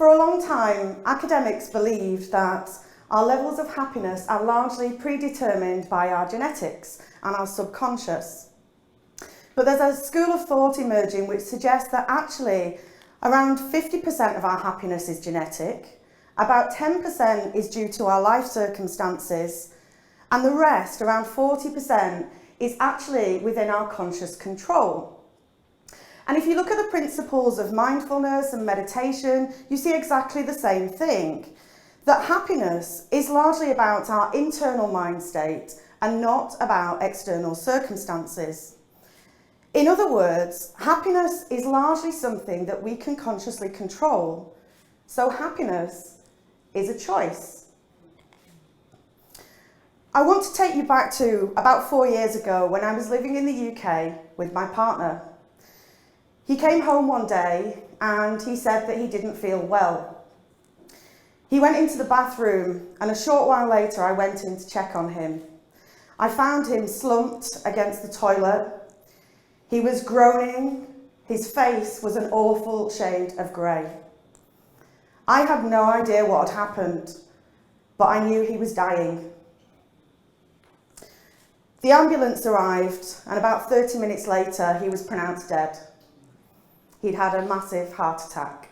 For a long time, academics believed that our levels of happiness are largely predetermined by our genetics and our subconscious. But there's a school of thought emerging which suggests that actually around 50% of our happiness is genetic, about 10% is due to our life circumstances, and the rest, around 40%, is actually within our conscious control. And if you look at the principles of mindfulness and meditation, you see exactly the same thing. That happiness is largely about our internal mind state and not about external circumstances. In other words, happiness is largely something that we can consciously control. So happiness is a choice. I want to take you back to about 4 years ago when I was living in the UK with my partner. He came home one day and he said that he didn't feel well. He went into the bathroom and a short while later I went in to check on him. I found him slumped against the toilet. He was groaning. His face was an awful shade of grey. I had no idea what had happened, but I knew he was dying. The ambulance arrived and about 30 minutes later he was pronounced dead. He'd had a massive heart attack.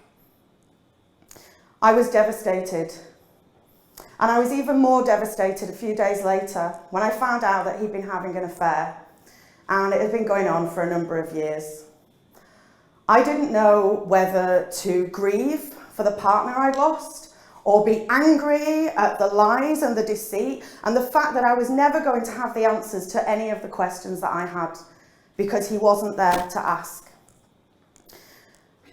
I was devastated. And I was even more devastated a few days later when I found out that he'd been having an affair, and it had been going on for a number of years. I didn't know whether to grieve for the partner I'd lost, or be angry at the lies and the deceit, and the fact that I was never going to have the answers to any of the questions that I had, because he wasn't there to ask.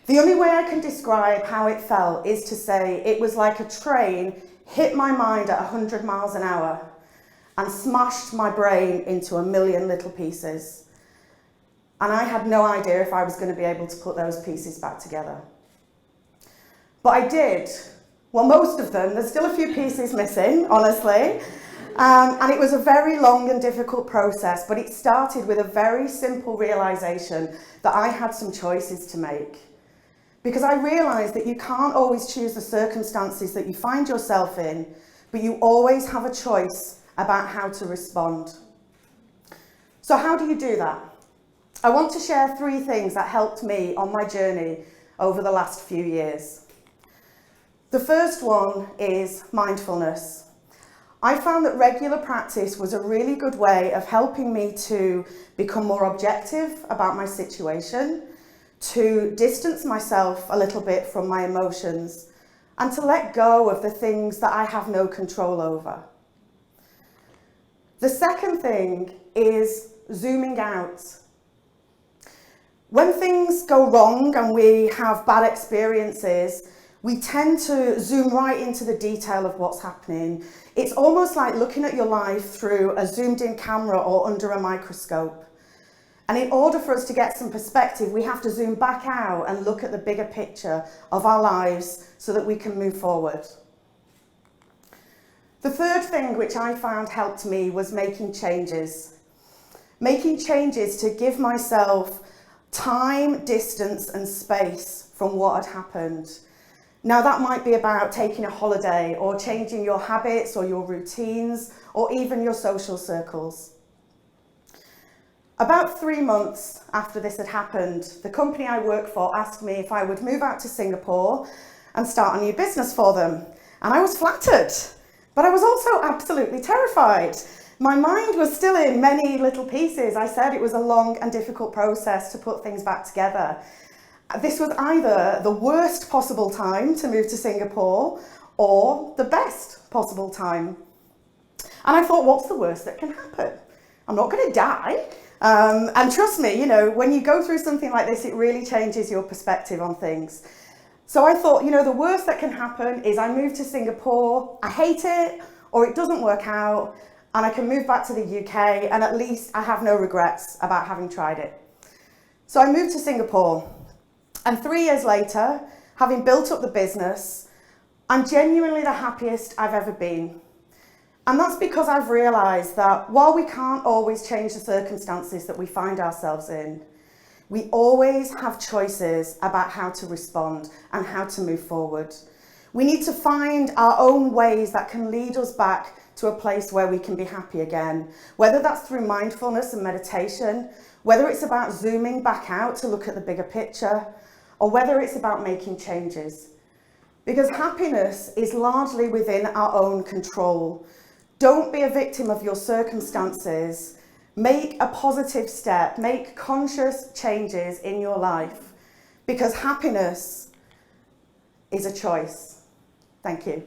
The only way I can describe how it felt is to say it was like a train hit my mind at 100 miles an hour and smashed my brain into a million little pieces. And I had no idea if I was going to be able to put those pieces back together. But I did. Well, most of them. There's still a few pieces missing, honestly. And it was a very long and difficult process, but it started with a very simple realization that I had some choices to make. Because I realised that you can't always choose the circumstances that you find yourself in, but you always have a choice about how to respond. So how do you do that? I want to share 3 things that helped me on my journey over the last few years. The first one is mindfulness. I found that regular practice was a really good way of helping me to become more objective about my situation, to distance myself a little bit from my emotions, and to let go of the things that I have no control over. The second thing is zooming out. When things go wrong and we have bad experiences, we tend to zoom right into the detail of what's happening. It's almost like looking at your life through a zoomed in camera or under a microscope. And in order for us to get some perspective, we have to zoom back out and look at the bigger picture of our lives so that we can move forward. The third thing which I found helped me was making changes. Making changes to give myself time, distance, and space from what had happened. Now that might be about taking a holiday or changing your habits or your routines or even your social circles. About 3 months after this had happened, the company I work for asked me if I would move out to Singapore and start a new business for them. And I was flattered, but I was also absolutely terrified. My mind was still in many little pieces. I said it was a long and difficult process to put things back together. This was either the worst possible time to move to Singapore or the best possible time. And I thought, what's the worst that can happen? I'm not going to die. And trust me, when you go through something like this, it really changes your perspective on things. So I thought, the worst that can happen is I move to Singapore, I hate it, or it doesn't work out, and I can move back to the UK, and at least I have no regrets about having tried it. So I moved to Singapore, and 3 years later, having built up the business, I'm genuinely the happiest I've ever been. And that's because I've realised that while we can't always change the circumstances that we find ourselves in, We always have choices about how to respond and how to move forward. We need to find our own ways that can lead us back to a place where we can be happy again, whether that's through mindfulness and meditation, whether it's about zooming back out to look at the bigger picture, or whether it's about making changes. Because happiness is largely within our own control. Don't be a victim of your circumstances. Make a positive step, make conscious changes in your life, because happiness is a choice. Thank you.